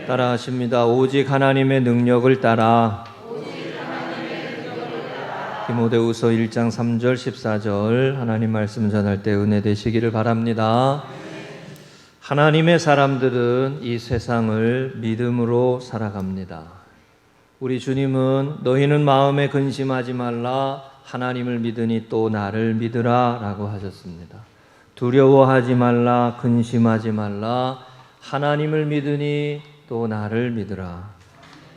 따라하십니다. 오직 하나님의 능력을 따라. 디모데후서 1장 3절 14절 하나님 말씀 전할 때 은혜 되시기를 바랍니다. 하나님의 사람들은 이 세상을 믿음으로 살아갑니다. 우리 주님은 너희는 마음에 근심하지 말라, 하나님을 믿으니 또 나를 믿으라 라고 하셨습니다. 두려워하지 말라, 근심하지 말라, 하나님을 믿으니 또 나를 믿으라.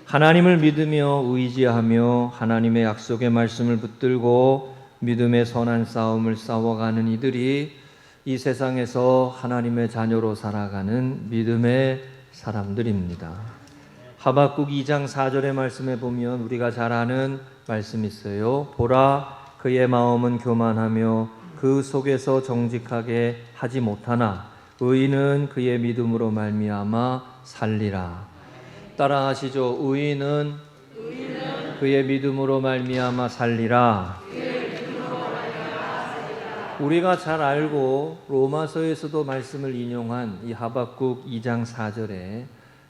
하나님을 믿으며 의지하며 하나님의 약속의 말씀을 붙들고 믿음의 선한 싸움을 싸워가는 이들이 이 세상에서 하나님의 자녀로 살아가는 믿음의 사람들입니다. 하박국 2장 4절의 말씀에 보면 우리가 잘 아는 말씀이 있어요. 보라, 그의 마음은 교만하며 그 속에서 정직하게 하지 못하나 의인은 그의 믿음으로 말미암아 살리라. 따라하시죠. 의인은 그의 믿음으로 말미암아 살리라. 우리가 잘 알고 로마서에서도 말씀을 인용한 이 하박국 2장 4절에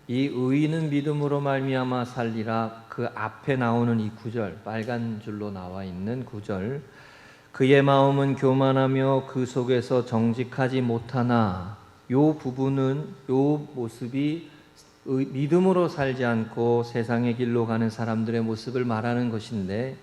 이 의인은 믿음으로 말미암아 살리라, 그 앞에 나오는 이 구절, 빨간 줄로 나와 있는 구절, 그의 마음은 교만하며 그 속에서 정직하지 못하나, 요 부분은, 요 모습이 믿음으로 살지 않고 세상의 길로 가는 사람들의 모습을 말하는 것인데,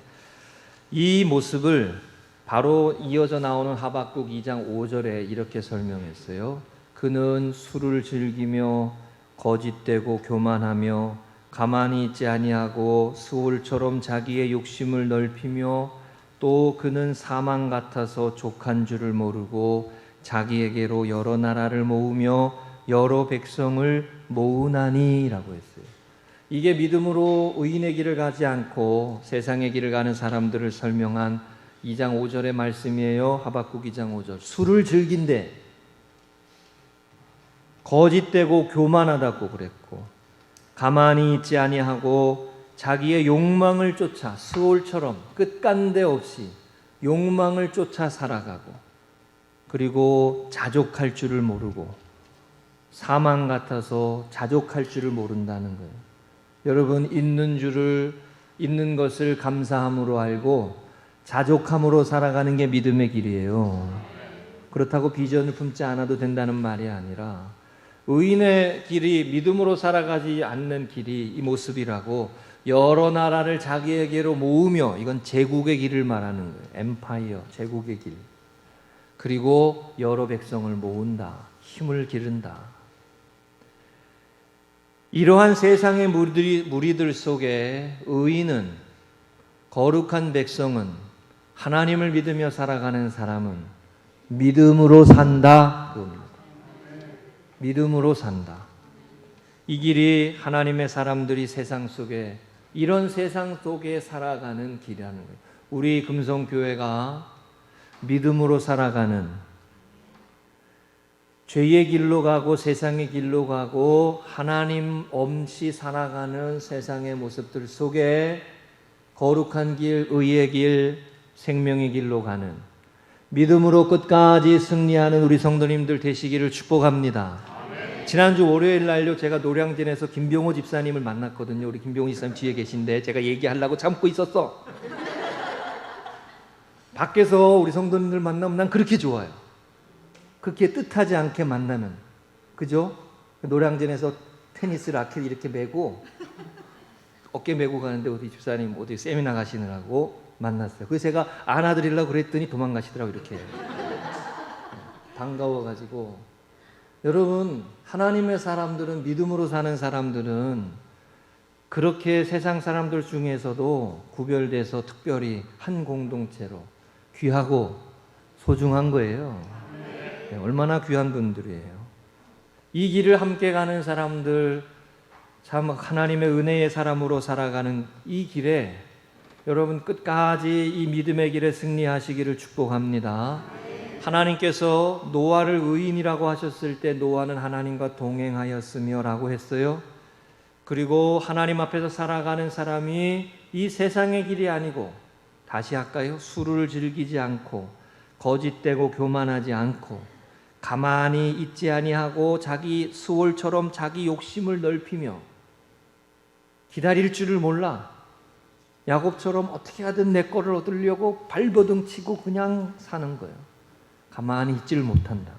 이 모습을 바로 이어져 나오는 하박국 2장 5절에 이렇게 설명했어요. 그는 술을 즐기며 거짓되고 교만하며 가만히 있지 아니하고 스올처럼 자기의 욕심을 넓히며 또 그는 사망 같아서 족한 줄을 모르고 자기에게로 여러 나라를 모으며 여러 백성을 모으나니 라고 했어요. 이게 믿음으로 의인의 길을 가지 않고 세상의 길을 가는 사람들을 설명한 2장 5절의 말씀이에요. 하박국 2장 5절. 술을 즐긴대. 거짓되고 교만하다고 그랬고, 가만히 있지 아니하고 자기의 욕망을 쫓아 스올처럼 끝간데 없이 욕망을 쫓아 살아가고, 그리고 자족할 줄을 모르고 사망 같아서 자족할 줄을 모른다는 거예요. 여러분, 있는 것을 감사함으로 알고 자족함으로 살아가는 게 믿음의 길이에요. 그렇다고 비전을 품지 않아도 된다는 말이 아니라, 의인의 길이 믿음으로 살아가지 않는 길이 이 모습이라고, 여러 나라를 자기에게로 모으며, 이건 제국의 길을 말하는 거예요. 엠파이어, 제국의 길. 그리고 여러 백성을 모은다, 힘을 기른다. 이러한 세상의 무리들 속에 의인은, 거룩한 백성은, 하나님을 믿으며 살아가는 사람은 믿음으로 산다. 믿음으로 산다. 이 길이 하나님의 사람들이 세상 속에, 이런 세상 속에 살아가는 길이라는 거예요. 우리 금성교회가 믿음으로 살아가는, 죄의 길로 가고 세상의 길로 가고 하나님 없이 살아가는 세상의 모습들 속에 거룩한 길, 의의 길, 생명의 길로 가는, 믿음으로 끝까지 승리하는 우리 성도님들 되시기를 축복합니다. 아멘. 지난주 월요일 날요, 제가 노량진에서 김병호 집사님을 만났거든요. 우리 김병호 집사님 뒤에 계신데 제가 얘기하려고 참고 있었어. 밖에서 우리 성도님들 만나면 난 그렇게 좋아요. 그렇게 뜻하지 않게 만나면. 그죠? 노량진에서 테니스 라켓 이렇게 메고 어깨 메고 가는데 우리 집사님 어디 세미나 가시느라고 만났어요. 그래서 제가 안아드리려고 그랬더니 도망가시더라고요. 이렇게 반가워가지고. 여러분, 하나님의 사람들은, 믿음으로 사는 사람들은 그렇게 세상 사람들 중에서도 구별돼서 특별히 한 공동체로 귀하고 소중한 거예요. 네, 얼마나 귀한 분들이에요. 이 길을 함께 가는 사람들, 참 하나님의 은혜의 사람으로 살아가는 이 길에 여러분 끝까지 이 믿음의 길에 승리하시기를 축복합니다. 하나님께서 노아를 의인이라고 하셨을 때 노아는 하나님과 동행하였으며 라고 했어요. 그리고 하나님 앞에서 살아가는 사람이 이 세상의 길이 아니고, 다시 할까요? 술을 즐기지 않고 거짓되고 교만하지 않고 가만히 있지 아니하고 자기 수월처럼 자기 욕심을 넓히며 기다릴 줄을 몰라. 야곱처럼 어떻게 하든 내 거를 얻으려고 발버둥 치고 그냥 사는 거예요. 가만히 있지를 못한다.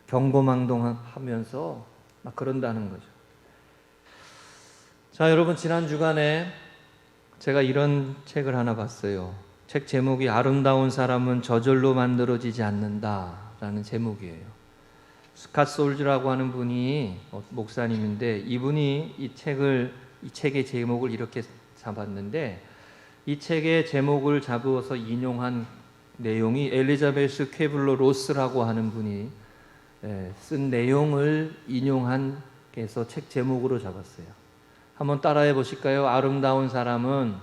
경고망동하면서 막 그런다는 거죠. 자, 여러분, 지난 주간에 제가 이런 책을 하나 봤어요. 책 제목이 아름다운 사람은 저절로 만들어지지 않는다라는 제목이에요. 스캇 솔즈라고 하는 분이 목사님인데, 이분이 이 책의 제목을 이렇게 잡았는데, 이 책의 제목을 잡아서 인용한 내용이 엘리자베스 쾌블러 로스라고 하는 분이 쓴 내용을 인용한 게서 책 제목으로 잡았어요. 한번 따라해 보실까요? 아름다운 사람은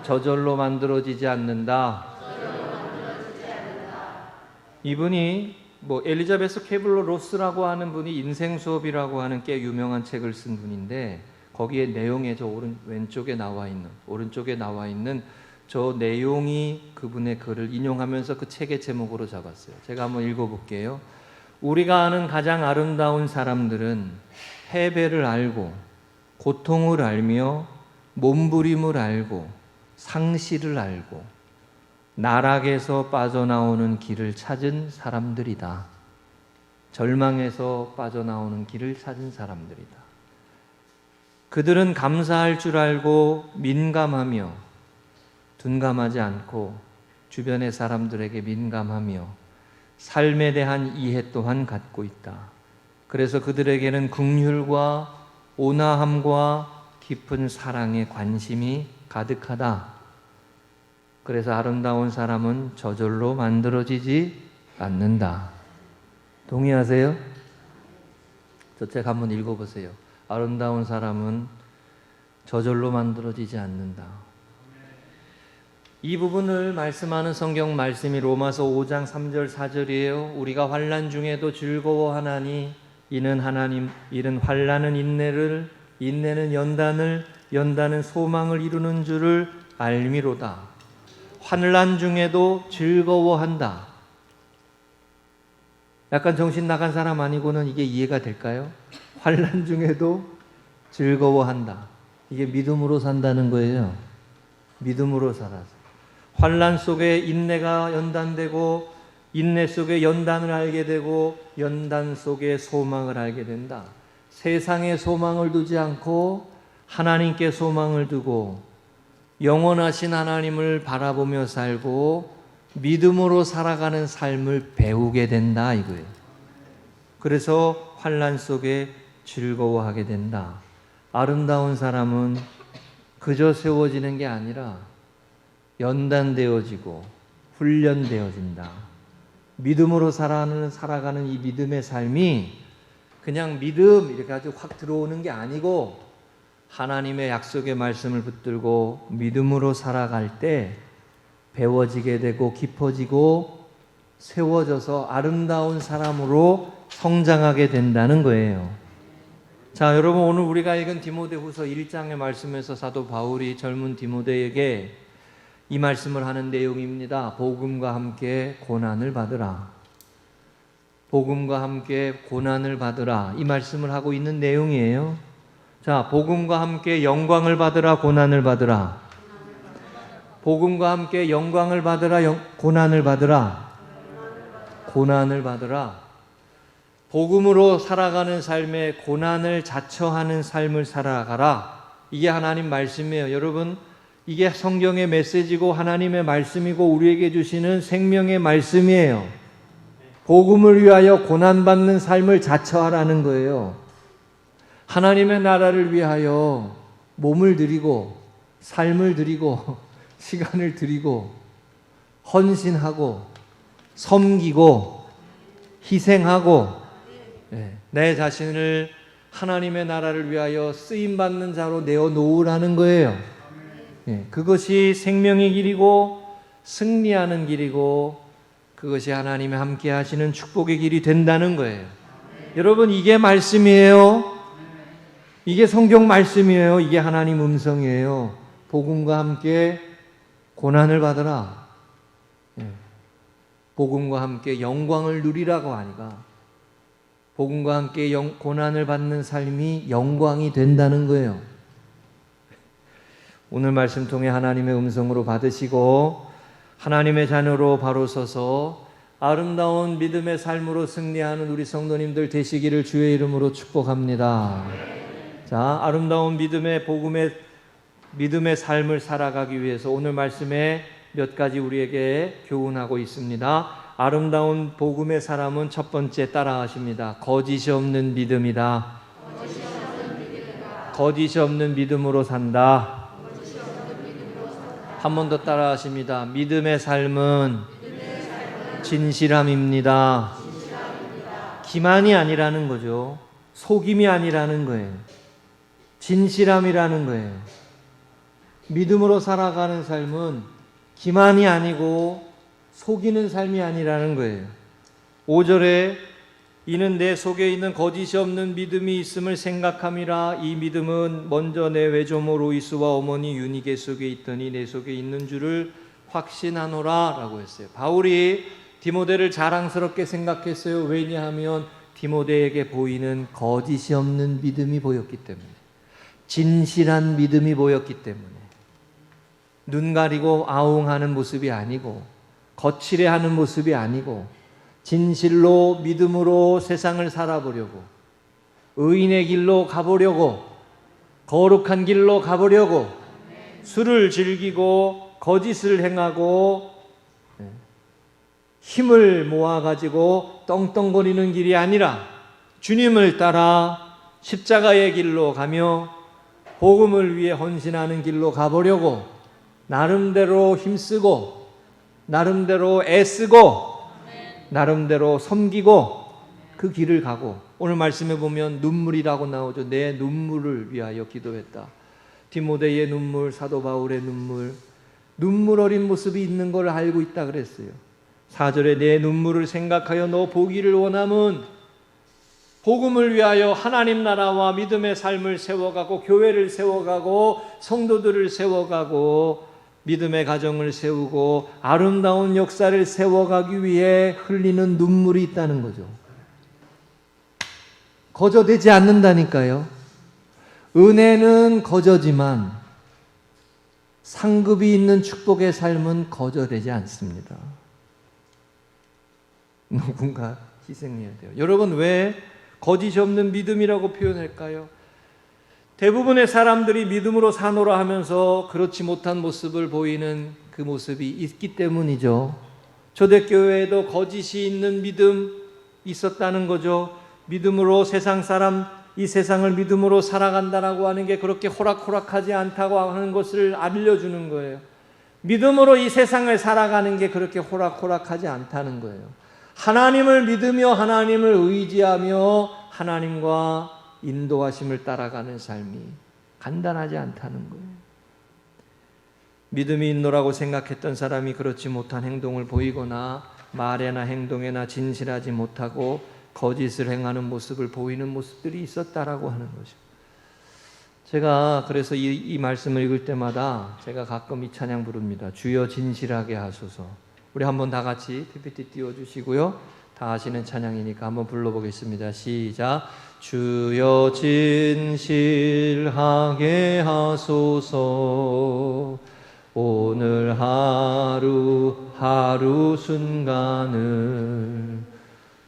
저절로 만들어지지 않는다. 이분이 엘리자베스 쾌블러 로스라고 하는 분이 인생 수업이라고 하는 꽤 유명한 책을 쓴 분인데, 거기에 내용에 저 오른쪽에 나와 있는 저 내용이 그분의 글을 인용하면서 그 책의 제목으로 잡았어요. 제가 한번 읽어볼게요. 우리가 아는 가장 아름다운 사람들은 패배를 알고 고통을 알며 몸부림을 알고 상실을 알고 나락에서 빠져나오는 길을 찾은 사람들이다. 절망에서 빠져나오는 길을 찾은 사람들이다. 그들은 감사할 줄 알고 민감하며 둔감하지 않고 주변의 사람들에게 민감하며 삶에 대한 이해 또한 갖고 있다. 그래서 그들에게는 긍휼과 온화함과 깊은 사랑에 관심이 가득하다. 그래서 아름다운 사람은 저절로 만들어지지 않는다. 동의하세요? 저 책 한번 읽어보세요. 아름다운 사람은 저절로 만들어지지 않는다. 이 부분을 말씀하는 성경 말씀이 로마서 5장 3절 4절이에요. 우리가 환난 중에도 즐거워하나니 이는 환난은 인내를, 인내는 연단을, 연단은 소망을 이루는 줄을 알미로다. 환난 중에도 즐거워한다. 약간 정신 나간 사람 아니고는 이게 이해가 될까요? 환난 중에도 즐거워한다. 이게 믿음으로 산다는 거예요. 믿음으로 살아서. 환난 속에 인내가 연단되고 인내 속에 연단을 알게 되고 연단 속에 소망을 알게 된다. 세상에 소망을 두지 않고 하나님께 소망을 두고 영원하신 하나님을 바라보며 살고 믿음으로 살아가는 삶을 배우게 된다 이거예요. 그래서 환난 속에 즐거워하게 된다. 아름다운 사람은 그저 세워지는 게 아니라 연단되어지고 훈련되어진다. 믿음으로 살아가는 이 믿음의 삶이 그냥 믿음 이렇게 아주 확 들어오는 게 아니고 하나님의 약속의 말씀을 붙들고 믿음으로 살아갈 때 배워지게 되고 깊어지고 세워져서 아름다운 사람으로 성장하게 된다는 거예요. 자, 여러분, 오늘 우리가 읽은 디모데후서 1장의 말씀에서 사도 바울이 젊은 디모데에게 이 말씀을 하는 내용입니다. 복음과 함께 고난을 받으라. 복음과 함께 고난을 받으라. 이 말씀을 하고 있는 내용이에요. 자, 복음과 함께 영광을 받으라, 고난을 받으라. 복음과 함께 영광을 받으라, 고난을 받으라. 고난을 받으라. 복음으로 살아가는 삶에 고난을 자처하는 삶을 살아가라. 이게 하나님 말씀이에요. 여러분, 이게 성경의 메시지고 하나님의 말씀이고 우리에게 주시는 생명의 말씀이에요. 복음을 위하여 고난받는 삶을 자처하라는 거예요. 하나님의 나라를 위하여 몸을 드리고 삶을 드리고 시간을 드리고 헌신하고 섬기고 희생하고 내 자신을 하나님의 나라를 위하여 쓰임받는 자로 내어놓으라는 거예요. 그것이 생명의 길이고 승리하는 길이고 그것이 하나님의 함께 하시는 축복의 길이 된다는 거예요. 여러분, 이게 말씀이에요. 이게 성경 말씀이에요. 이게 하나님 음성이에요. 복음과 함께 고난을 받으라. 복음과 함께 영광을 누리라고 하니까 복음과 함께 고난을 받는 삶이 영광이 된다는 거예요. 오늘 말씀 통해 하나님의 음성으로 받으시고 하나님의 자녀로 바로 서서 아름다운 믿음의 삶으로 승리하는 우리 성도님들 되시기를 주의 이름으로 축복합니다. 자, 아름다운 믿음의 삶을 살아가기 위해서 오늘 말씀에 몇 가지 우리에게 교훈하고 있습니다. 아름다운 복음의 사람은 첫 번째 따라하십니다. 거짓이 없는 믿음이다. 거짓이 없는 믿음으로 산다. 한 번 더 따라하십니다. 믿음의 삶은 진실함입니다. 기만이 아니라는 거죠. 속임이 아니라는 거예요. 진실함이라는 거예요. 믿음으로 살아가는 삶은 기만이 아니고 속이는 삶이 아니라는 거예요. 5절에 이는 내 속에 있는 거짓이 없는 믿음이 있음을 생각함이라. 이 믿음은 먼저 내 외조모 로이스와 어머니 유니게 속에 있더니 내 속에 있는 줄을 확신하노라 라고 했어요. 바울이 디모데를 자랑스럽게 생각했어요. 왜냐하면 디모데에게 보이는 거짓이 없는 믿음이 보였기 때문에, 진실한 믿음이 보였기 때문에, 눈 가리고 아웅하는 모습이 아니고 거칠해하는 모습이 아니고 진실로 믿음으로 세상을 살아보려고, 의인의 길로 가보려고, 거룩한 길로 가보려고, 술을 즐기고 거짓을 행하고 힘을 모아가지고 떵떵거리는 길이 아니라 주님을 따라 십자가의 길로 가며 복음을 위해 헌신하는 길로 가보려고 나름대로 힘쓰고 나름대로 애쓰고 나름대로 섬기고 그 길을 가고, 오늘 말씀에 보면 눈물이라고 나오죠. 내 눈물을 위하여 기도했다. 디모데의 눈물, 사도 바울의 눈물 어린 모습이 있는 걸 알고 있다 그랬어요. 4절에 내 눈물을 생각하여 너 보기를 원함은 복음을 위하여 하나님 나라와 믿음의 삶을 세워가고 교회를 세워가고 성도들을 세워가고 믿음의 가정을 세우고 아름다운 역사를 세워가기 위해 흘리는 눈물이 있다는 거죠. 거저되지 않는다니까요. 은혜는 거저지만 상급이 있는 축복의 삶은 거저되지 않습니다. 누군가 희생해야 돼요. 여러분, 왜 거짓이 없는 믿음이라고 표현할까요? 대부분의 사람들이 믿음으로 사노라 하면서 그렇지 못한 모습을 보이는 그 모습이 있기 때문이죠. 초대교회에도 거짓이 있는 믿음 있었다는 거죠. 믿음으로 이 세상을 믿음으로 살아간다라고 하는 게 그렇게 호락호락하지 않다고 하는 것을 알려주는 거예요. 믿음으로 이 세상을 살아가는 게 그렇게 호락호락하지 않다는 거예요. 하나님을 믿으며 하나님을 의지하며 하나님과 인도하심을 따라가는 삶이 간단하지 않다는 거예요. 믿음이 있노라고 생각했던 사람이 그렇지 못한 행동을 보이거나 말에나 행동에나 진실하지 못하고 거짓을 행하는 모습을 보이는 모습들이 있었다라고 하는 거죠. 제가 그래서 이 말씀을 읽을 때마다 제가 가끔 이 찬양 부릅니다. 주여 진실하게 하소서. 우리 한번 다 같이 PPT 띄워주시고요. 다 아시는 찬양이니까 한번 불러보겠습니다. 시작. 주여 진실하게 하소서. 오늘 하루 순간을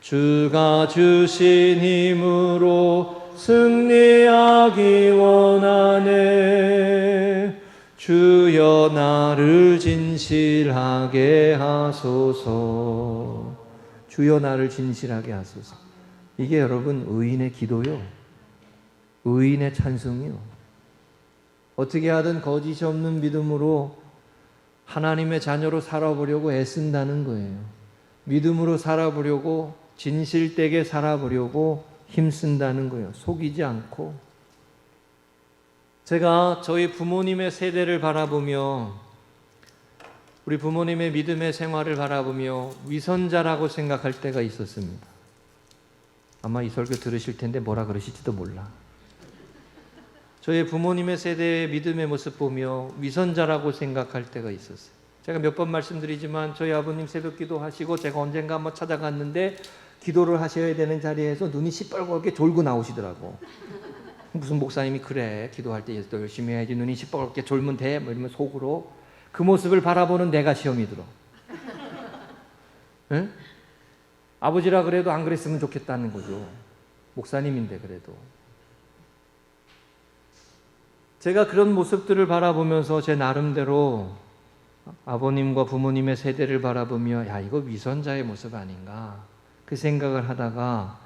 주가 주신 힘으로 승리하기 원하네. 주여 나를 진실하게 하소서. 주여 나를 진실하게 하소서. 이게 여러분 의인의 기도요. 의인의 찬송이요. 어떻게 하든 거짓이 없는 믿음으로 하나님의 자녀로 살아보려고 애쓴다는 거예요. 믿음으로 살아보려고, 진실되게 살아보려고 힘쓴다는 거예요. 속이지 않고. 제가 저희 부모님의 세대를 바라보며, 우리 부모님의 믿음의 생활을 바라보며 위선자라고 생각할 때가 있었습니다. 아마 이 설교 들으실 텐데 뭐라 그러실지도 몰라. 저희 부모님의 세대의 믿음의 모습 보며 위선자라고 생각할 때가 있었어요. 제가 몇 번 말씀드리지만 저희 아버님 새벽 기도하시고 제가 언젠가 한번 찾아갔는데 기도를 하셔야 되는 자리에서 눈이 시뻘겋게 졸고 나오시더라고. 무슨 목사님이 그래 기도할 때 열심히 해야지 눈이 시뻘겋게 졸면 돼? 뭐 이러면 속으로 그 모습을 바라보는 내가 시험이 들어. 응? 아버지라 그래도 안 그랬으면 좋겠다는 거죠. 목사님인데 그래도. 제가 그런 모습들을 바라보면서 제 나름대로 아버님과 부모님의 세대를 바라보며 야 이거 위선자의 모습 아닌가 그 생각을 하다가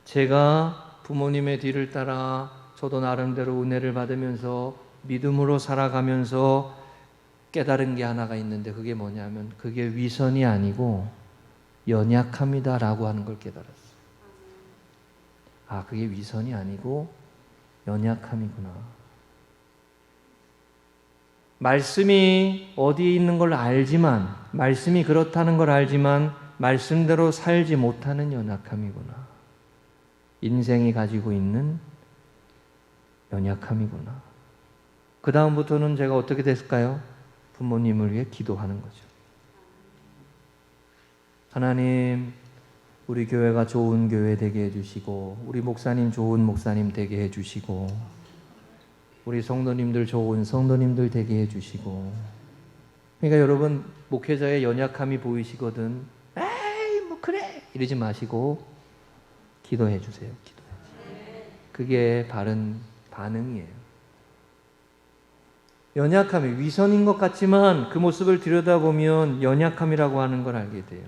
제가 부모님의 뒤를 따라 저도 나름대로 은혜를 받으면서 믿음으로 살아가면서 깨달은 게 하나가 있는데 그게 뭐냐면 그게 위선이 아니고 연약함이다라고 하는 걸 깨달았어요. 아 그게 위선이 아니고 연약함이구나. 말씀이 어디에 있는 걸 알지만 말씀이 그렇다는 걸 알지만 말씀대로 살지 못하는 연약함이구나. 인생이 가지고 있는 연약함이구나. 그 다음부터는 제가 어떻게 됐을까요? 부모님을 위해 기도하는 거죠. 하나님, 우리 교회가 좋은 교회 되게 해주시고 우리 목사님 좋은 목사님 되게 해주시고 우리 성도님들 좋은 성도님들 되게 해주시고. 그러니까 여러분 목회자의 연약함이 보이시거든 에이 뭐 그래 이러지 마시고 기도해 주세요. 기도해. 그게 바른 반응이에요. 연약함이 위선인 것 같지만 그 모습을 들여다보면 연약함이라고 하는 걸 알게 돼요.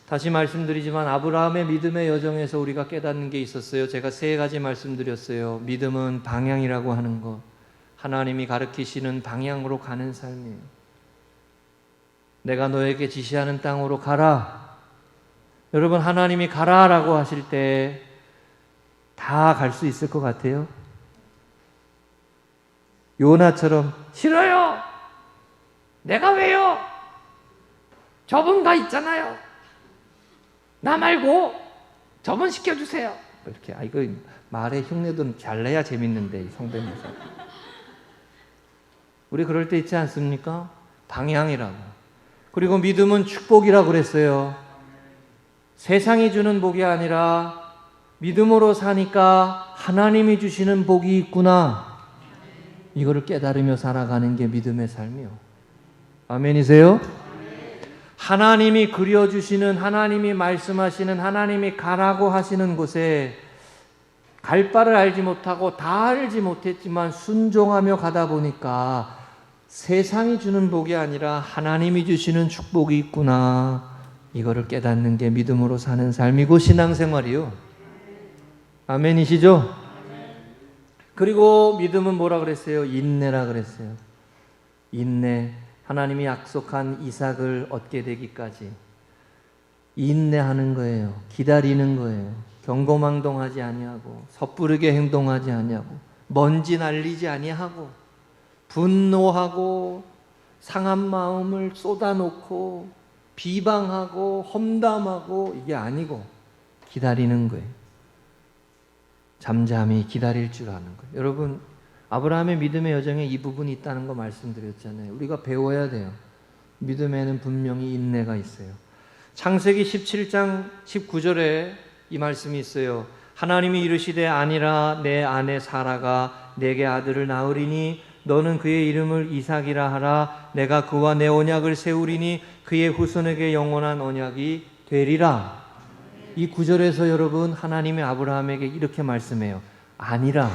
다시 말씀드리지만 아브라함의 믿음의 여정에서 우리가 깨닫는 게 있었어요. 제가 3가지 말씀드렸어요. 믿음은 방향이라고 하는 것. 하나님이 가르치시는 방향으로 가는 삶이에요. 내가 너에게 지시하는 땅으로 가라. 여러분 하나님이 가라라고 하실 때 다 갈 수 있을 것 같아요? 요나처럼 싫어요. 내가 왜요? 저분 가 있잖아요. 나 말고 저분 시켜주세요. 이렇게 이거 말에 흉내도 잘 내야 재밌는데 성도님에서 우리 그럴 때 있지 않습니까? 방향이라고. 그리고 믿음은 축복이라고 그랬어요. 세상이 주는 복이 아니라 믿음으로 사니까 하나님이 주시는 복이 있구나. 이거를 깨달으며 살아가는 게 믿음의 삶이요. 아멘이세요? 하나님이 그려주시는 하나님이 말씀하시는 하나님이 가라고 하시는 곳에 갈 바를 알지 못하고 다 알지 못했지만 순종하며 가다 보니까 세상이 주는 복이 아니라 하나님이 주시는 축복이 있구나. 이거를 깨닫는 게 믿음으로 사는 삶이고 신앙생활이요. 아멘이시죠? 그리고 믿음은 뭐라 그랬어요? 인내라 그랬어요. 인내. 하나님이 약속한 이삭을 얻게 되기까지 인내하는 거예요. 기다리는 거예요. 경거망동하지 아니하고 섣부르게 행동하지 아니하고 먼지 날리지 아니하고 분노하고 상한 마음을 쏟아놓고 비방하고 험담하고 이게 아니고 기다리는 거예요. 잠잠히 기다릴 줄 아는 거예요. 여러분 아브라함의 믿음의 여정에 이 부분이 있다는 거 말씀드렸잖아요. 우리가 배워야 돼요. 믿음에는 분명히 인내가 있어요. 창세기 17장 19절에 이 말씀이 있어요. 하나님이 이르시되 아니라 내 아내 사라가 내게 아들을 낳으리니 너는 그의 이름을 이삭이라 하라. 내가 그와 내 언약을 세우리니 그의 후손에게 영원한 언약이 되리라. 이 구절에서 여러분 하나님이 아브라함에게 이렇게 말씀해요. 아니라.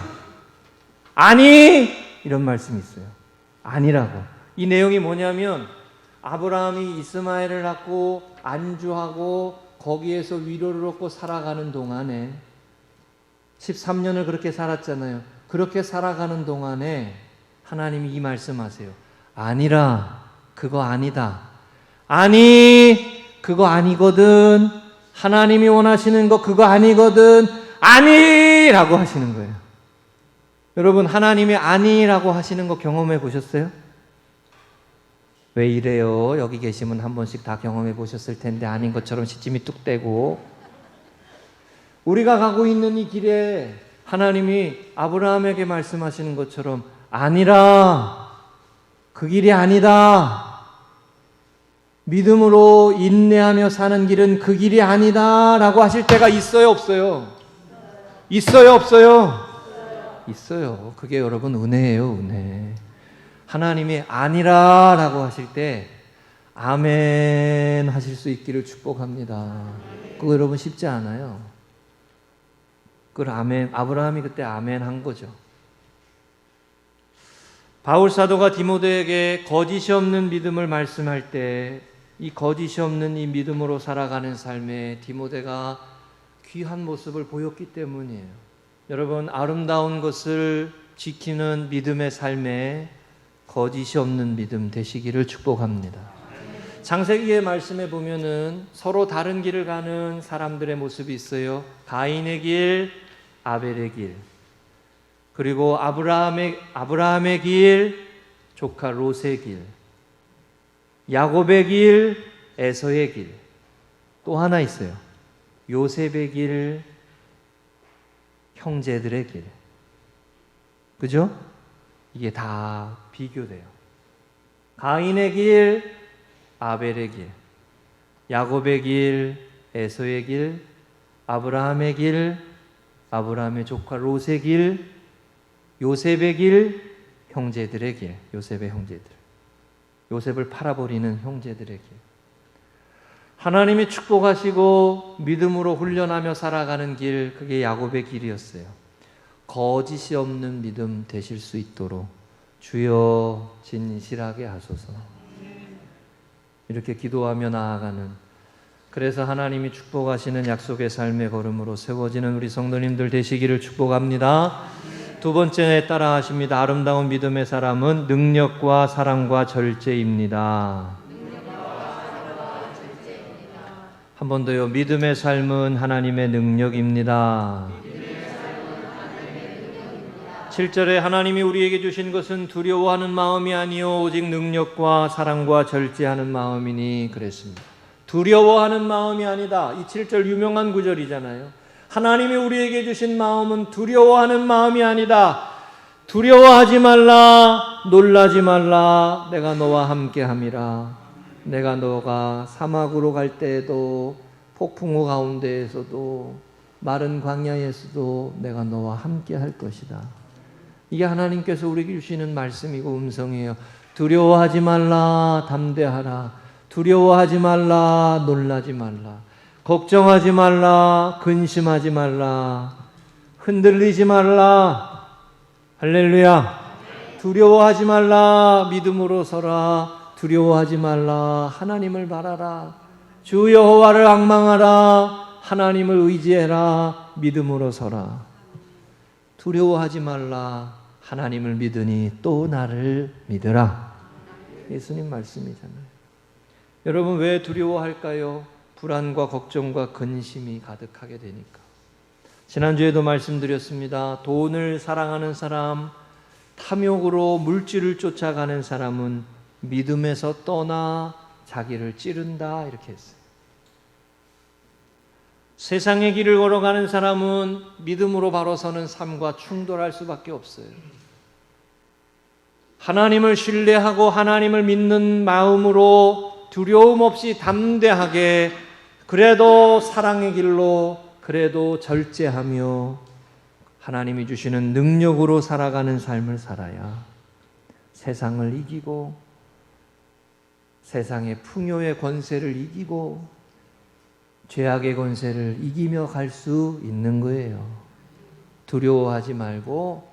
아니! 이런 말씀이 있어요. 아니라고. 이 내용이 뭐냐면 아브라함이 이스마엘을 낳고 안주하고 거기에서 위로를 얻고 살아가는 동안에 13년을 그렇게 살았잖아요. 그렇게 살아가는 동안에 하나님이 이 말씀하세요. 아니라. 그거 아니다. 아니! 그거 아니거든. 하나님이 원하시는 거 그거 아니거든. 아니라고 하시는 거예요. 여러분 하나님이 아니라고 하시는 거 경험해 보셨어요? 왜 이래요? 여기 계시면 한 번씩 다 경험해 보셨을 텐데 아닌 것처럼 시침이 뚝 떼고. 우리가 가고 있는 이 길에 하나님이 아브라함에게 말씀하시는 것처럼 아니라. 그 길이 아니다. 믿음으로 인내하며 사는 길은 그 길이 아니다라고 하실 때가 있어요, 없어요? 있어요, 없어요? 있어요. 그게 여러분 은혜예요, 은혜. 하나님이 아니라라고 하실 때 아멘 하실 수 있기를 축복합니다. 그거 여러분 쉽지 않아요. 그걸 아브라함이 그때 아멘 한 거죠. 바울 사도가 디모데에게 거짓이 없는 믿음을 말씀할 때 이 거짓이 없는 이 믿음으로 살아가는 삶에 디모데가 귀한 모습을 보였기 때문이에요. 여러분, 아름다운 것을 지키는 믿음의 삶에 거짓이 없는 믿음 되시기를 축복합니다. 창세기의 말씀에 보면은 서로 다른 길을 가는 사람들의 모습이 있어요. 가인의 길, 아벨의 길, 그리고 아브라함의 길, 조카 롯의 길, 야곱의 길, 에서의 길, 또 하나 있어요. 요셉의 길, 형제들의 길. 그죠? 이게 다 비교돼요. 가인의 길, 아벨의 길, 야곱의 길, 에서의 길, 아브라함의 길, 아브라함의 조카 롯의 길, 요셉의 길, 형제들의 길, 요셉의 형제들, 요셉을 팔아버리는 형제들의 길. 하나님이 축복하시고 믿음으로 훈련하며 살아가는 길, 그게 야곱의 길이었어요. 거짓이 없는 믿음 되실 수 있도록 주여 진실하게 하소서. 이렇게 기도하며 나아가는, 그래서 하나님이 축복하시는 약속의 삶의 걸음으로 세워지는 우리 성도님들 되시기를 축복합니다. 두 번째 따라 하십니다. 아름다운 믿음의 사람은 능력과 사랑과 절제입니다. 한 번 더요. 믿음의 삶은 하나님의 능력입니다. 7절에 하나님이 우리에게 주신 것은 두려워하는 마음이 아니요 오직 능력과 사랑과 절제하는 마음이니 그랬습니다. 두려워하는 마음이 아니다. 이 7절 유명한 구절이잖아요. 하나님이 우리에게 주신 마음은 두려워하는 마음이 아니다. 두려워하지 말라, 놀라지 말라, 내가 너와 함께함이라. 내가 너가 사막으로 갈 때에도 폭풍우 가운데에서도 마른 광야에서도 내가 너와 함께할 것이다. 이게 하나님께서 우리에게 주시는 말씀이고 음성이에요. 두려워하지 말라, 담대하라. 두려워하지 말라, 놀라지 말라. 걱정하지 말라, 근심하지 말라, 흔들리지 말라. 할렐루야. 두려워하지 말라, 믿음으로 서라. 두려워하지 말라, 하나님을 바라라. 주 여호와를 앙망하라. 하나님을 의지해라. 믿음으로 서라. 두려워하지 말라, 하나님을 믿으니 또 나를 믿으라. 예수님 말씀이잖아요. 여러분, 왜 두려워할까요? 불안과 걱정과 근심이 가득하게 되니까. 지난주에도 말씀드렸습니다. 돈을 사랑하는 사람, 탐욕으로 물질을 쫓아가는 사람은 믿음에서 떠나 자기를 찌른다, 이렇게 했어요. 세상의 길을 걸어가는 사람은 믿음으로 바로 서는 삶과 충돌할 수밖에 없어요. 하나님을 신뢰하고 하나님을 믿는 마음으로 두려움 없이 담대하게, 그래도 사랑의 길로, 그래도 절제하며 하나님이 주시는 능력으로 살아가는 삶을 살아야 세상을 이기고 세상의 풍요의 권세를 이기고 죄악의 권세를 이기며 갈 수 있는 거예요. 두려워하지 말고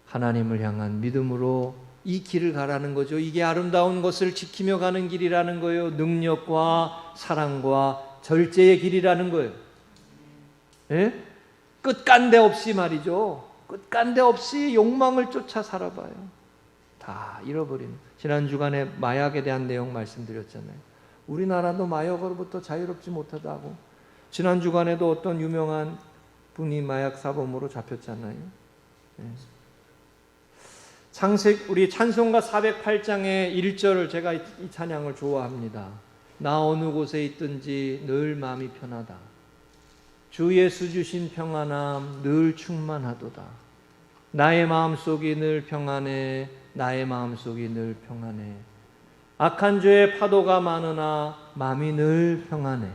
하나님을 향한 믿음으로 이 길을 가라는 거죠. 이게 아름다운 것을 지키며 가는 길이라는 거예요. 능력과 사랑과 절제의 길이라는 거예요. 예? 끝간데 없이 말이죠. 끝간데 없이 욕망을 쫓아 살아봐요. 다 잃어버리는. 지난 주간에 마약에 대한 내용 말씀드렸잖아요. 우리나라도 마약으로부터 자유롭지 못하다고. 지난 주간에도 어떤 유명한 분이 마약 사범으로 잡혔잖아요. 예. 우리 찬송가 408장의 1절을 제가 이 찬양을 좋아합니다. 나 어느 곳에 있든지 늘 마음이 편하다. 주 예수 주신 평안함 늘 충만하도다. 나의 마음속이 늘 평안해. 나의 마음속이 늘 평안해. 악한 죄의 파도가 많으나 마음이 늘 평안해.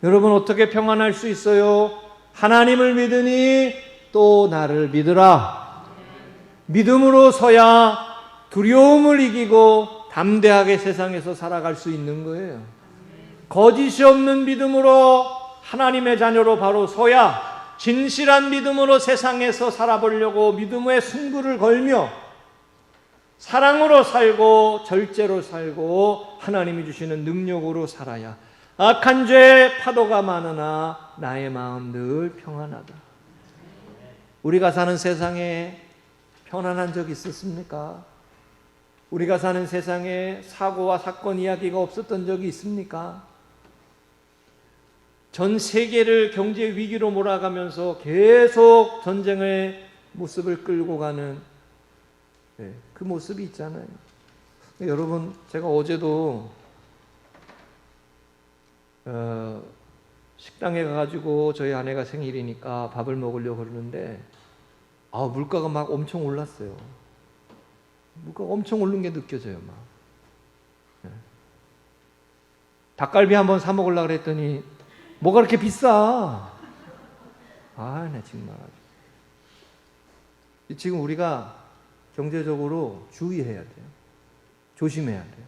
여러분 어떻게 평안할 수 있어요? 하나님을 믿으니 또 나를 믿으라. 믿음으로 서야 두려움을 이기고 담대하게 세상에서 살아갈 수 있는 거예요. 거짓이 없는 믿음으로 하나님의 자녀로 바로 서야 진실한 믿음으로 세상에서 살아보려고 믿음의 승부를 걸며 사랑으로 살고 절제로 살고 하나님이 주시는 능력으로 살아야 악한 죄의 파도가 많으나 나의 마음 늘 평안하다. 우리가 사는 세상에 편안한 적 있었습니까? 우리가 사는 세상에 사고와 사건 이야기가 없었던 적이 있습니까? 전 세계를 경제 위기로 몰아가면서 계속 전쟁의 모습을 끌고 가는 그 모습이 있잖아요. 여러분, 제가 어제도 식당에 가가지고 저희 아내가 생일이니까 밥을 먹으려고 그러는데 물가가 막 엄청 올랐어요. 물가가 엄청 오른 게 느껴져요. 막 닭갈비 한번 사 먹으려고 그랬더니 뭐가 그렇게 비싸? 나 정말. 지금 우리가 경제적으로 주의해야 돼요. 조심해야 돼요.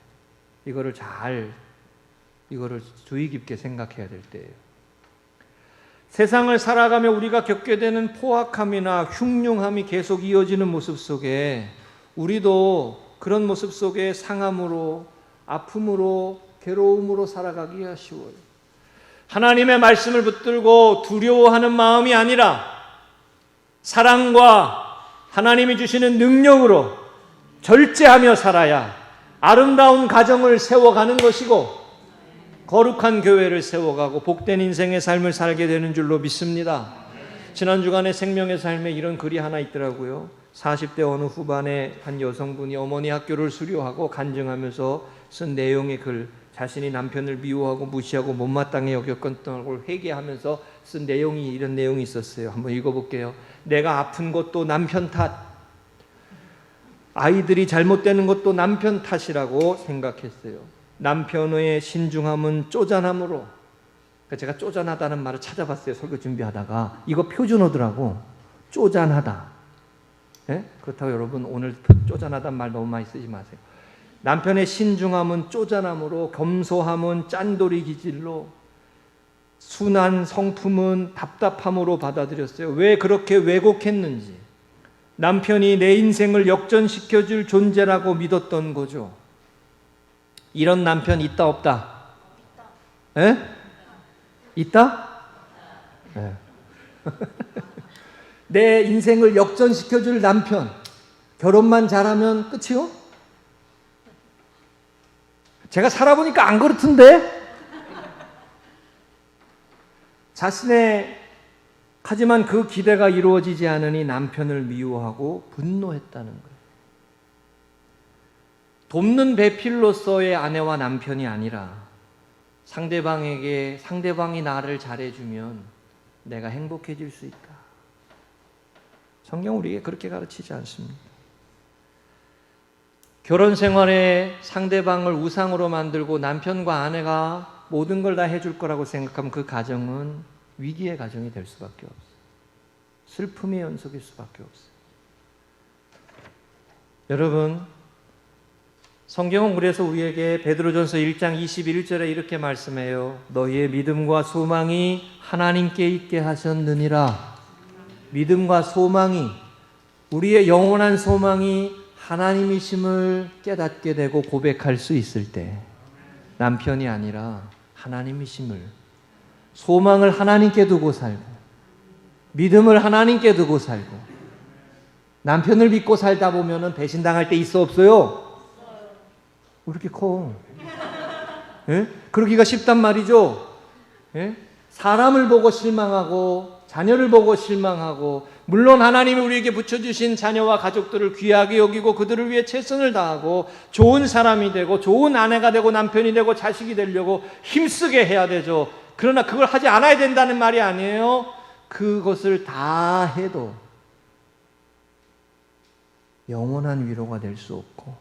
이거를 주의 깊게 생각해야 될 때예요. 세상을 살아가며 우리가 겪게 되는 포악함이나 흉흉함이 계속 이어지는 모습 속에 우리도 그런 모습 속에 상함으로, 아픔으로, 괴로움으로 살아가기가 쉬워요. 하나님의 말씀을 붙들고 두려워하는 마음이 아니라 사랑과 하나님이 주시는 능력으로 절제하며 살아야 아름다운 가정을 세워가는 것이고 거룩한 교회를 세워가고 복된 인생의 삶을 살게 되는 줄로 믿습니다. 지난 주간에 생명의 삶에 이런 글이 하나 있더라고요. 40대 어느 후반에 한 여성분이 어머니 학교를 수료하고 간증하면서 쓴 내용의 글, 자신이 남편을 미워하고 무시하고 못마땅히 여겼던 걸 회개하면서 쓴 내용이 이런 내용이 있었어요. 한번 읽어볼게요. 내가 아픈 것도 남편 탓, 아이들이 잘못되는 것도 남편 탓이라고 생각했어요. 남편의 신중함은 쪼잔함으로, 제가 쪼잔하다는 말을 찾아봤어요. 설교 준비하다가. 이거 표준어더라고. 쪼잔하다. 그렇다고 여러분 오늘 쪼잔하다는 말 너무 많이 쓰지 마세요. 남편의 신중함은 쪼잔함으로, 겸소함은 짠돌이 기질로, 순한 성품은 답답함으로 받아들였어요. 왜 그렇게 왜곡했는지. 남편이 내 인생을 역전시켜줄 존재라고 믿었던 거죠. 이런 남편 있다 없다? 있다? 네. 내 인생을 역전시켜줄 남편, 결혼만 잘하면 끝이요? 제가 살아보니까 안 그렇던데? 하지만 그 기대가 이루어지지 않으니 남편을 미워하고 분노했다는 거예요. 돕는 배필로서의 아내와 남편이 아니라 상대방이 나를 잘해주면 내가 행복해질 수 있다. 성경 우리에게 그렇게 가르치지 않습니다. 결혼 생활에 상대방을 우상으로 만들고 남편과 아내가 모든 걸 다 해줄 거라고 생각하면 그 가정은 위기의 가정이 될 수밖에 없어요. 슬픔의 연속일 수밖에 없어요. 여러분, 성경은 그래서 우리에게 베드로전서 1장 21절에 이렇게 말씀해요. 너희의 믿음과 소망이 하나님께 있게 하셨느니라. 믿음과 소망이, 우리의 영원한 소망이 하나님이심을 깨닫게 되고 고백할 수 있을 때, 남편이 아니라 하나님이심을, 소망을 하나님께 두고 살고 믿음을 하나님께 두고 살고, 남편을 믿고 살다 보면 배신당할 때 있어 없어요? 왜 이렇게 커? 그러기가 쉽단 말이죠. 사람을 보고 실망하고 자녀를 보고 실망하고, 물론 하나님이 우리에게 붙여주신 자녀와 가족들을 귀하게 여기고 그들을 위해 최선을 다하고 좋은 사람이 되고 좋은 아내가 되고 남편이 되고 자식이 되려고 힘쓰게 해야 되죠. 그러나 그걸 하지 않아야 된다는 말이 아니에요. 그것을 다 해도 영원한 위로가 될 수 없고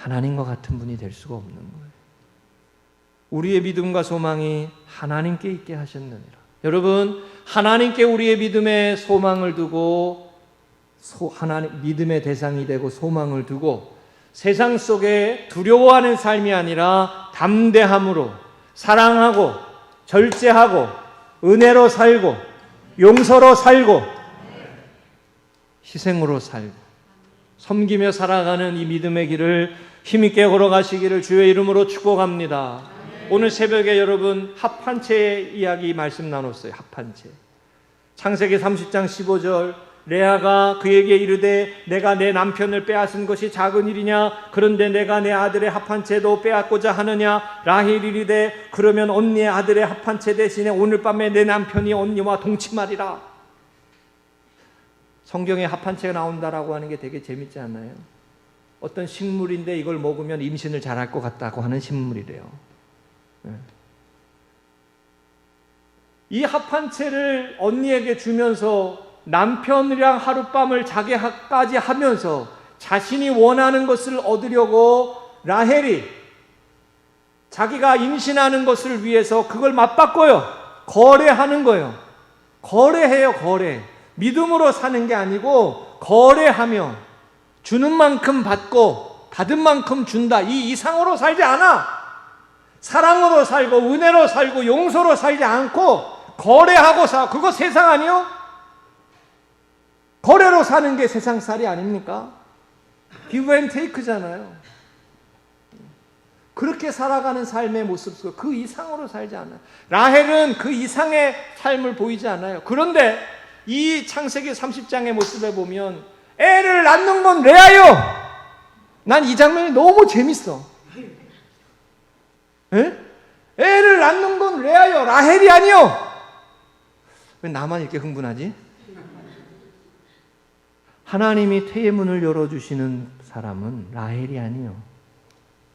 하나님과 같은 분이 될 수가 없는 거예요. 우리의 믿음과 소망이 하나님께 있게 하셨느니라. 여러분, 하나님께 우리의 믿음의 소망을 두고 하나님 믿음의 대상이 되고 소망을 두고 세상 속에 두려워하는 삶이 아니라 담대함으로 사랑하고 절제하고 은혜로 살고 용서로 살고 희생으로 살고 섬기며 살아가는 이 믿음의 길을 힘있게 걸어가시기를 주의 이름으로 축복합니다. 오늘 새벽에 여러분 합한채 이야기 말씀 나눴어요. 합한채. 창세기 30장 15절 레아가 그에게 이르되 내가 내 남편을 빼앗은 것이 작은 일이냐? 그런데 내가 내 아들의 합한채도 빼앗고자 하느냐? 라헬이 이르되 그러면 언니의 아들의 합한채 대신에 오늘 밤에 내 남편이 언니와 동침하리라. 성경에 합한채가 나온다라고 하는 게 되게 재밌지 않나요? 어떤 식물인데 이걸 먹으면 임신을 잘할 것 같다고 하는 식물이래요. 이 합한채를 언니에게 주면서 남편이랑 하룻밤을 자기까지 하면서 자신이 원하는 것을 얻으려고 라헬이 자기가 임신하는 것을 위해서 그걸 맞바꿔요. 거래하는 거예요. 거래해요. 거래. 믿음으로 사는 게 아니고 거래하며 주는 만큼 받고 받은 만큼 준다. 이 이상으로 살지 않아. 사랑으로 살고 은혜로 살고 용서로 살지 않고 거래하고 사. 그거 세상 아니요? 거래로 사는 게 세상살이 아닙니까? give and take잖아요. 그렇게 살아가는 삶의 모습, 그 이상으로 살지 않아요. 라헬은 그 이상의 삶을 보이지 않아요. 그런데 이 창세기 30장의 모습에 보면 애를 낳는 건 레아요. 난 이 장면이 너무 재밌어. 에? 애를 낳는 건 레아요. 라헬이 아니요. 왜 나만 이렇게 흥분하지? 하나님이 태의 문을 열어주시는 사람은 라헬이 아니요.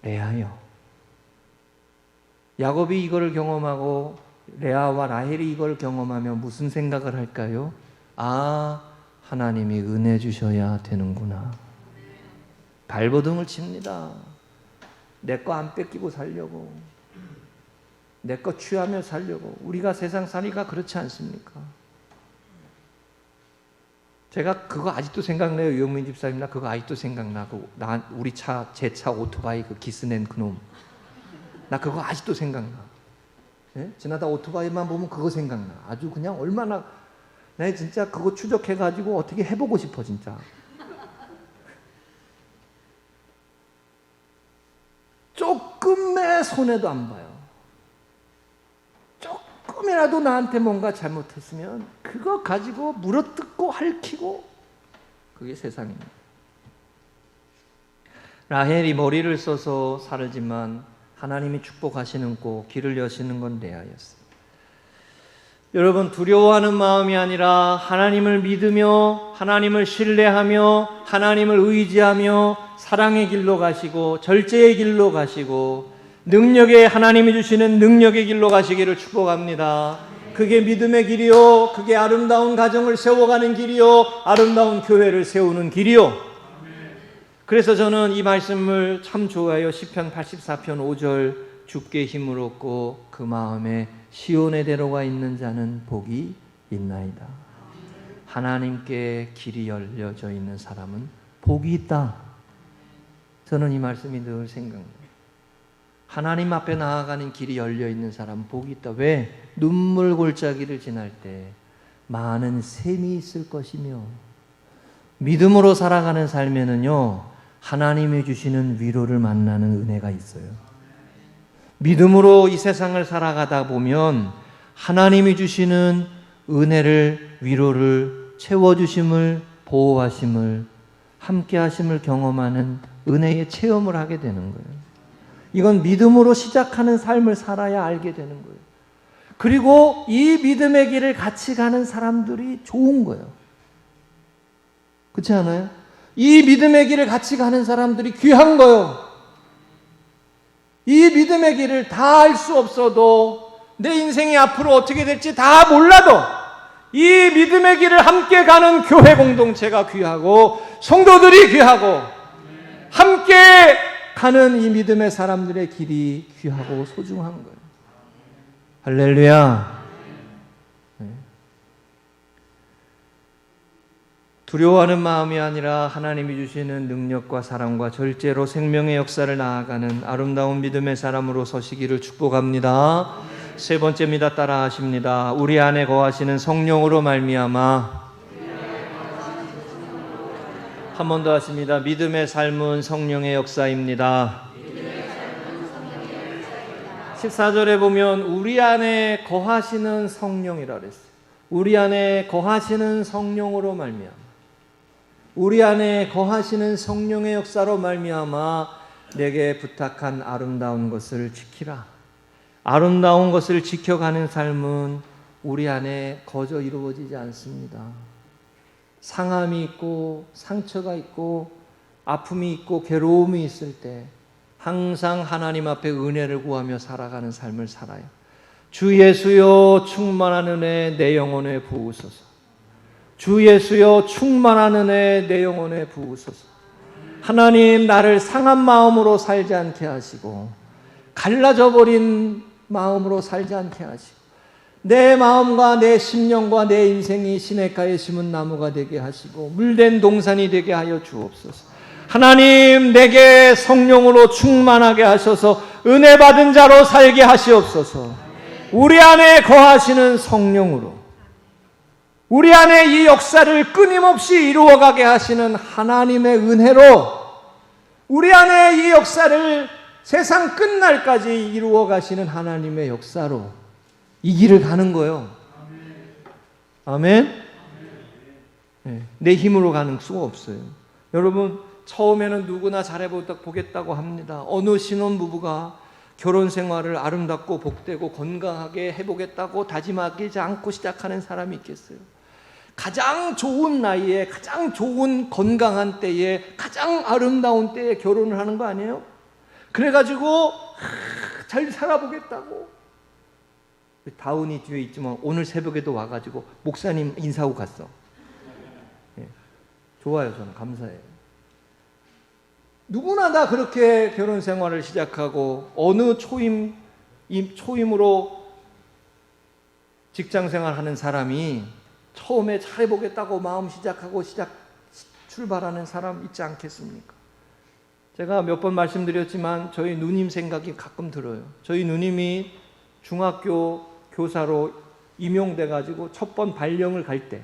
레아요. 야곱이 이거를 경험하고 레아와 라헬이 이걸 경험하며 무슨 생각을 할까요? 아, 하나님이 은혜 주셔야 되는구나. 발버둥을 칩니다. 내 거 안 뺏기고 살려고. 내 거 취하며 살려고. 우리가 세상 살이가 그렇지 않습니까? 제가 그거 아직도 생각나요. 유영민 집사님, 나 그거 아직도 생각나고, 우리 제 차 오토바이 그 기스낸 그놈, 나 그거 아직도 생각나. 예? 지나다 오토바이만 보면 그거 생각나. 아주 그냥 얼마나 나 진짜 그거 추적해가지고 어떻게 해보고 싶어 진짜. 조금의 손해도 안 봐요. 조금이라도 나한테 뭔가 잘못했으면 그거 가지고 물어뜯고 핥히고, 그게 세상입니다. 라헬이 머리를 써서 살지만 하나님이 축복하시는 꼭 길을 여시는 건 레아였어요. 여러분, 두려워하는 마음이 아니라 하나님을 믿으며 하나님을 신뢰하며 하나님을 의지하며 사랑의 길로 가시고 절제의 길로 가시고 능력의 하나님이 주시는 능력의 길로 가시기를 축복합니다. 그게 믿음의 길이요, 그게 아름다운 가정을 세워가는 길이요, 아름다운 교회를 세우는 길이요. 그래서 저는 이 말씀을 참 좋아해요. 시편 84편 5절 주께 힘을 얻고 그 마음에 시온의 대로가 있는 자는 복이 있나이다. 하나님께 길이 열려져 있는 사람은 복이 있다. 저는 이 말씀이 늘 생각나요. 하나님 앞에 나아가는 길이 열려있는 사람은 복이 있다. 왜? 눈물 골짜기를 지날 때 많은 샘이 있을 것이며, 믿음으로 살아가는 삶에는요, 하나님이 주시는 위로를 만나는 은혜가 있어요. 믿음으로 이 세상을 살아가다 보면 하나님이 주시는 은혜를, 위로를, 채워주심을, 보호하심을, 함께하심을 경험하는 은혜의 체험을 하게 되는 거예요. 이건 믿음으로 시작하는 삶을 살아야 알게 되는 거예요. 그리고 이 믿음의 길을 같이 가는 사람들이 좋은 거예요. 그렇지 않아요? 이 믿음의 길을 같이 가는 사람들이 귀한 거예요. 이 믿음의 길을 다 알 수 없어도, 내 인생이 앞으로 어떻게 될지 다 몰라도 이 믿음의 길을 함께 가는 교회 공동체가 귀하고 성도들이 귀하고 함께 가는 이 믿음의 사람들의 길이 귀하고 소중한 거예요. 할렐루야. 두려워하는 마음이 아니라 하나님이 주시는 능력과 사랑과 절제로 생명의 역사를 나아가는 아름다운 믿음의 사람으로 서시기를 축복합니다. 세 번째입니다. 따라 하십니다. 우리 안에 거하시는 성령으로 말미암아. 한 번 더 하십니다. 믿음의 삶은 성령의 역사입니다. 14절에 보면 우리 안에 거하시는 성령이라 그랬어요. 우리 안에 거하시는 성령으로 말미암아. 우리 안에 거하시는 성령의 역사로 말미암아 내게 부탁한 아름다운 것을 지키라. 아름다운 것을 지켜가는 삶은 우리 안에 거저 이루어지지 않습니다. 상함이 있고 상처가 있고 아픔이 있고 괴로움이 있을 때 항상 하나님 앞에 은혜를 구하며 살아가는 삶을 살아요. 주 예수여 충만한 은혜 내 영혼에 부으소서. 주 예수여 충만한 은혜 내 영혼에 부으소서. 하나님 나를 상한 마음으로 살지 않게 하시고 갈라져 버린 마음으로 살지 않게 하시고 내 마음과 내 심령과 내 인생이 시냇가에 심은 나무가 되게 하시고 물된 동산이 되게 하여 주옵소서. 하나님 내게 성령으로 충만하게 하셔서 은혜 받은 자로 살게 하시옵소서. 우리 안에 거하시는 성령으로 우리 안에 이 역사를 끊임없이 이루어가게 하시는 하나님의 은혜로 우리 안에 이 역사를 세상 끝날까지 이루어가시는 하나님의 역사로 이 길을 가는 거예요. 아멘? 네, 내 힘으로 가는 수가 없어요. 여러분 처음에는 누구나 잘해보겠다고 합니다. 어느 신혼부부가 결혼 생활을 아름답고 복되고 건강하게 해보겠다고 다짐하지 않고 시작하는 사람이 있겠어요? 가장 좋은 나이에 가장 좋은 건강한 때에 가장 아름다운 때에 결혼을 하는 거 아니에요? 그래가지고 잘 살아보겠다고 다운이 뒤에 있지만 오늘 새벽에도 와가지고 목사님 인사하고 갔어. 예, 좋아요. 저는 감사해요. 누구나 다 그렇게 결혼 생활을 시작하고 어느 초임으로 직장 생활하는 사람이 처음에 잘해보겠다고 마음 시작하고 출발하는 사람 있지 않겠습니까? 제가 몇 번 말씀드렸지만 저희 누님 생각이 가끔 들어요. 저희 누님이 중학교 교사로 임용돼가지고 첫 번 발령을 갈 때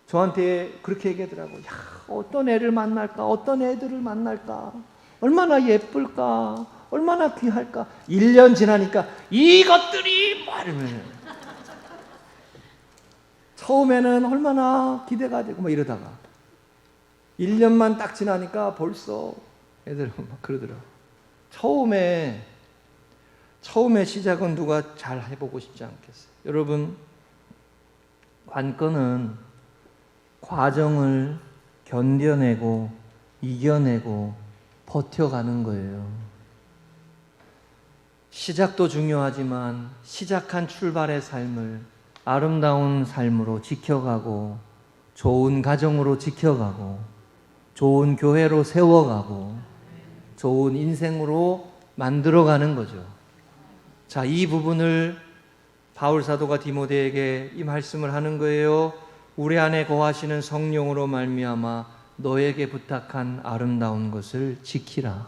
저한테 그렇게 얘기하더라고요. 야, 어떤 애를 만날까? 어떤 애들을 만날까? 얼마나 예쁠까? 얼마나 귀할까? 1년 지나니까 이것들이 뭐 이러면 처음에는 얼마나 기대가 되고 막 이러다가 1년만 딱 지나니까 벌써 애들 막 그러더라고요. 처음에 시작은 누가 잘 해보고 싶지 않겠어요? 여러분 관건은 과정을 견뎌내고 이겨내고 버텨가는 거예요. 시작도 중요하지만 시작한 출발의 삶을 아름다운 삶으로 지켜가고 좋은 가정으로 지켜가고 좋은 교회로 세워가고 좋은 인생으로 만들어가는 거죠. 자, 이 부분을 바울 사도가 디모데에게 이 말씀을 하는 거예요. 우리 안에 거하시는 성령으로 말미암아 너에게 부탁한 아름다운 것을 지키라.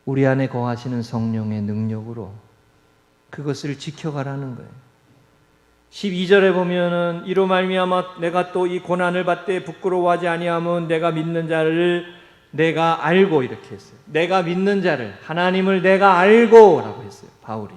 우리 안에 거하시는 성령의 능력으로 그것을 지켜가라는 거예요. 12절에 보면은 이로 말미암아 내가 또 이 고난을 받되 부끄러워하지 아니함은 내가 믿는 자를 내가 알고 이렇게 했어요. 내가 믿는 자를 하나님을 내가 알고 라고 했어요. 바울이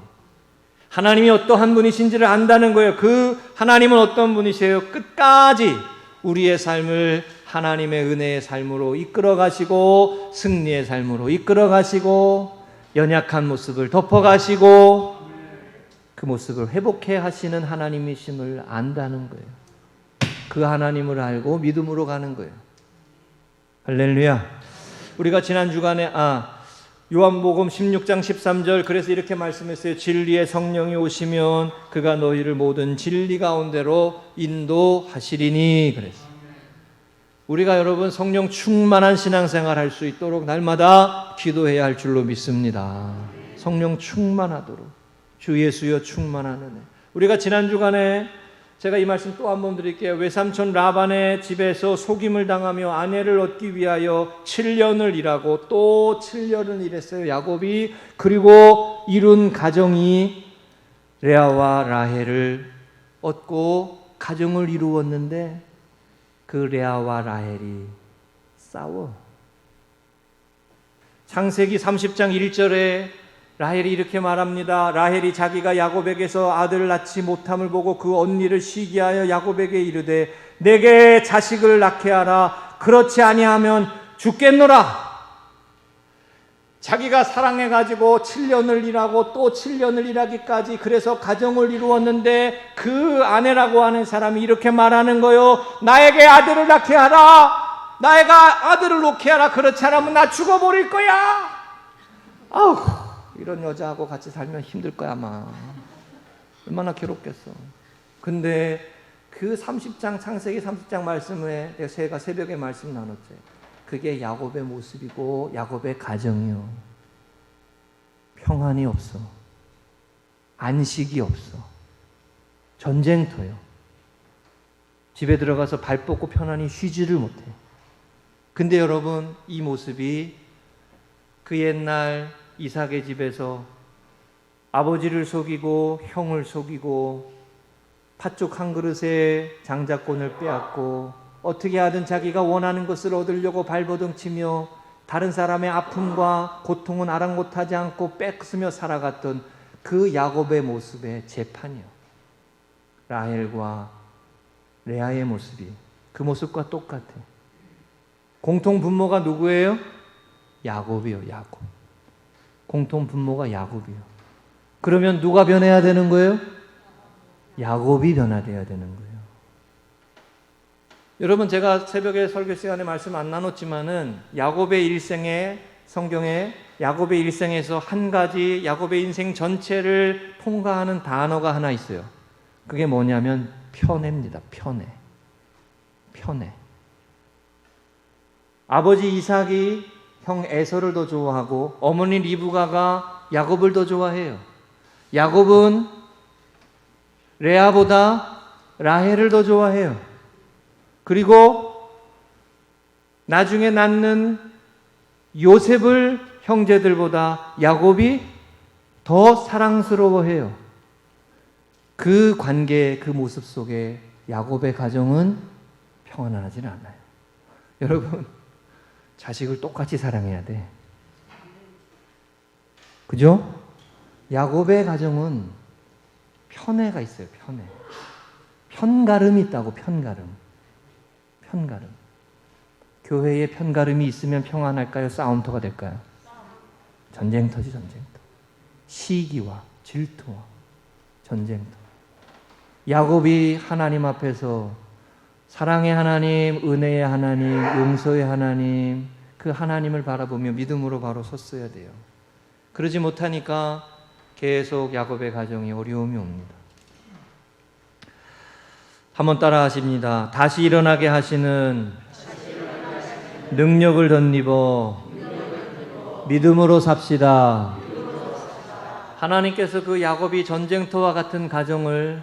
하나님이 어떠한 분이신지를 안다는 거예요. 그 하나님은 어떤 분이세요? 끝까지 우리의 삶을 하나님의 은혜의 삶으로 이끌어 가시고 승리의 삶으로 이끌어 가시고 연약한 모습을 덮어 가시고 그 모습을 회복해 하시는 하나님이심을 안다는 거예요. 그 하나님을 알고 믿음으로 가는 거예요. 할렐루야. 우리가 지난 주간에 요한복음 16장 13절 그래서 이렇게 말씀했어요. 진리의 성령이 오시면 그가 너희를 모든 진리 가운데로 인도하시리니 그랬어요. 우리가 여러분 성령 충만한 신앙생활 할 수 있도록 날마다 기도해야 할 줄로 믿습니다. 성령 충만하도록. 주 예수여 충만한 은혜. 우리가 지난 주간에 제가 이 말씀 또 한 번 드릴게요. 외삼촌 라반의 집에서 속임을 당하며 아내를 얻기 위하여 7년을 일하고 또 7년을 일했어요. 야곱이. 그리고 이룬 가정이 레아와 라헬을 얻고 가정을 이루었는데 그 레아와 라헬이 싸워. 창세기 30장 1절에 라헬이 이렇게 말합니다. 라헬이 자기가 야곱에게서 아들을 낳지 못함을 보고 그 언니를 시기하여 야곱에게 이르되 내게 자식을 낳게 하라. 그렇지 아니하면 죽겠노라. 자기가 사랑해가지고 7년을 일하고 또 7년을 일하기까지 그래서 가정을 이루었는데 그 아내라고 하는 사람이 이렇게 말하는 거요. 나에게 아들을 낳게 하라. 나에가 아들을 놓게 하라. 그렇지 않으면 나 죽어버릴 거야. 아우, 이런 여자하고 같이 살면 힘들 거야 아마. 얼마나 괴롭겠어. 근데 그 30장 창세기 30장 말씀에 제가 새벽에 말씀 나눴죠. 그게 야곱의 모습이고 야곱의 가정이요. 평안이 없어. 안식이 없어. 전쟁터요. 집에 들어가서 발 뻗고 편안히 쉬지를 못해. 근데 여러분, 이 모습이 그 옛날 이삭의 집에서 아버지를 속이고 형을 속이고 팥죽 한 그릇에 장자권을 빼앗고 어떻게 하든 자기가 원하는 것을 얻으려고 발버둥치며 다른 사람의 아픔과 고통은 아랑곳하지 않고 뺏으며 살아갔던 그 야곱의 모습의 재판이요. 라헬과 레아의 모습이 그 모습과 똑같아. 공통 분모가 누구예요? 야곱이요. 야곱. 공통 분모가 야곱이요. 그러면 누가 변해야 되는 거예요? 야곱이 변화되어야 되는 거예요. 여러분, 제가 새벽에 설교 시간에 말씀 안 나눴지만은 야곱의 일생에 성경에 야곱의 일생에서 한 가지 야곱의 인생 전체를 통과하는 단어가 하나 있어요. 그게 뭐냐면 편애입니다. 편애. 편애. 아버지 이삭이 형 에서를 더 좋아하고 어머니 리브가가 야곱을 더 좋아해요. 야곱은 레아보다 라헬을 더 좋아해요. 그리고 나중에 낳는 요셉을 형제들보다 야곱이 더 사랑스러워해요. 그 관계, 그 모습 속에 야곱의 가정은 평안하지는 않아요. 여러분, 자식을 똑같이 사랑해야 돼. 그죠? 야곱의 가정은 편애가 있어요. 편애. 편가름이 있다고. 편가름. 편가름. 교회에 편가름이 있으면 평안할까요? 싸움터가 될까요? 전쟁터지. 전쟁터. 시기와 질투와 전쟁터. 야곱이 하나님 앞에서 사랑의 하나님, 은혜의 하나님, 용서의 하나님, 그 하나님을 바라보며 믿음으로 바로 섰어야 돼요. 그러지 못하니까 계속 야곱의 가정이 어려움이 옵니다. 한번 따라 하십니다. 다시 일어나게 하시는 능력을 덧입어 믿음으로 삽시다. 하나님께서 그 야곱이 전쟁터와 같은 가정을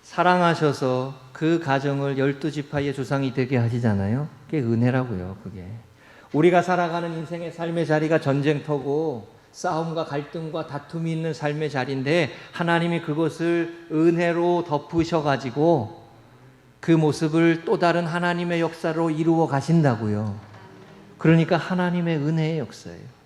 사랑하셔서 그 가정을 12지파의 조상이 되게 하시잖아요. 그게 은혜라고요. 그게 우리가 살아가는 인생의 삶의 자리가 전쟁터고 싸움과 갈등과 다툼이 있는 삶의 자리인데 하나님이 그것을 은혜로 덮으셔가지고 그 모습을 또 다른 하나님의 역사로 이루어 가신다고요. 그러니까 하나님의 은혜의 역사예요.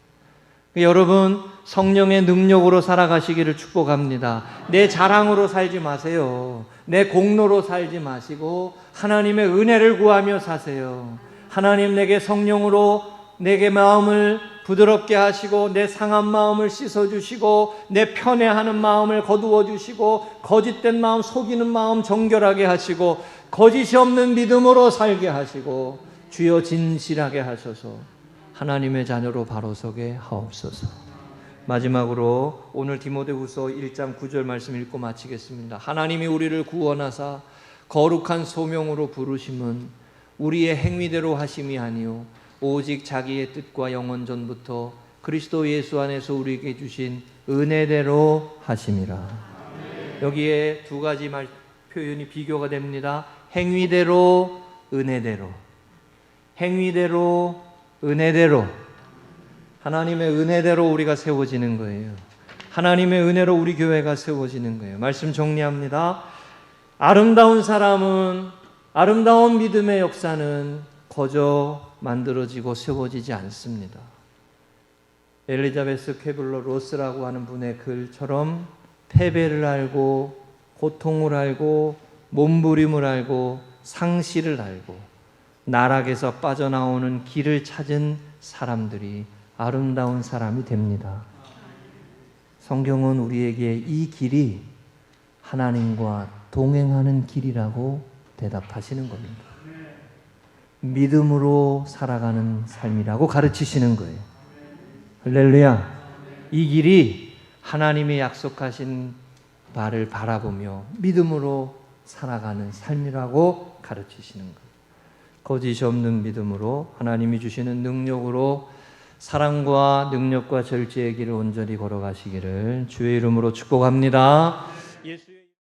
여러분, 성령의 능력으로 살아가시기를 축복합니다. 내 자랑으로 살지 마세요. 내 공로로 살지 마시고 하나님의 은혜를 구하며 사세요. 하나님, 내게 성령으로 내게 마음을 부드럽게 하시고 내 상한 마음을 씻어주시고 내 편애하는 마음을 거두어주시고 거짓된 마음, 속이는 마음 정결하게 하시고 거짓이 없는 믿음으로 살게 하시고 주여 진실하게 하셔서 하나님의 자녀로 바로 서게 하옵소서. 마지막으로 오늘 디모데후서 1장 9절 말씀 읽고 마치겠습니다. 하나님이 우리를 구원하사 거룩한 소명으로 부르심은 우리의 행위대로 하심이 아니요 오직 자기의 뜻과 영원 전부터 그리스도 예수 안에서 우리에게 주신 은혜대로 하심이라. 여기에 두 가지 표현이 비교가 됩니다. 행위대로, 은혜대로. 행위대로, 은혜대로. 하나님의 은혜대로 우리가 세워지는 거예요. 하나님의 은혜로 우리 교회가 세워지는 거예요. 말씀 정리합니다. 아름다운 사람은, 아름다운 믿음의 역사는 거저 만들어지고 세워지지 않습니다. 엘리자베스 쾌블러 로스라고 하는 분의 글처럼 패배를 알고 고통을 알고 몸부림을 알고 상실을 알고 나락에서 빠져나오는 길을 찾은 사람들이 아름다운 사람이 됩니다. 성경은 우리에게 이 길이 하나님과 동행하는 길이라고 대답하시는 겁니다. 믿음으로 살아가는 삶이라고 가르치시는 거예요. 할렐루야. 이 길이 하나님이 약속하신 바를 바라보며 믿음으로 살아가는 삶이라고 가르치시는 거예요. 거짓이 없는 믿음으로 하나님이 주시는 능력으로 사랑과 능력과 절제의 길을 온전히 걸어가시기를 주의 이름으로 축복합니다. 예수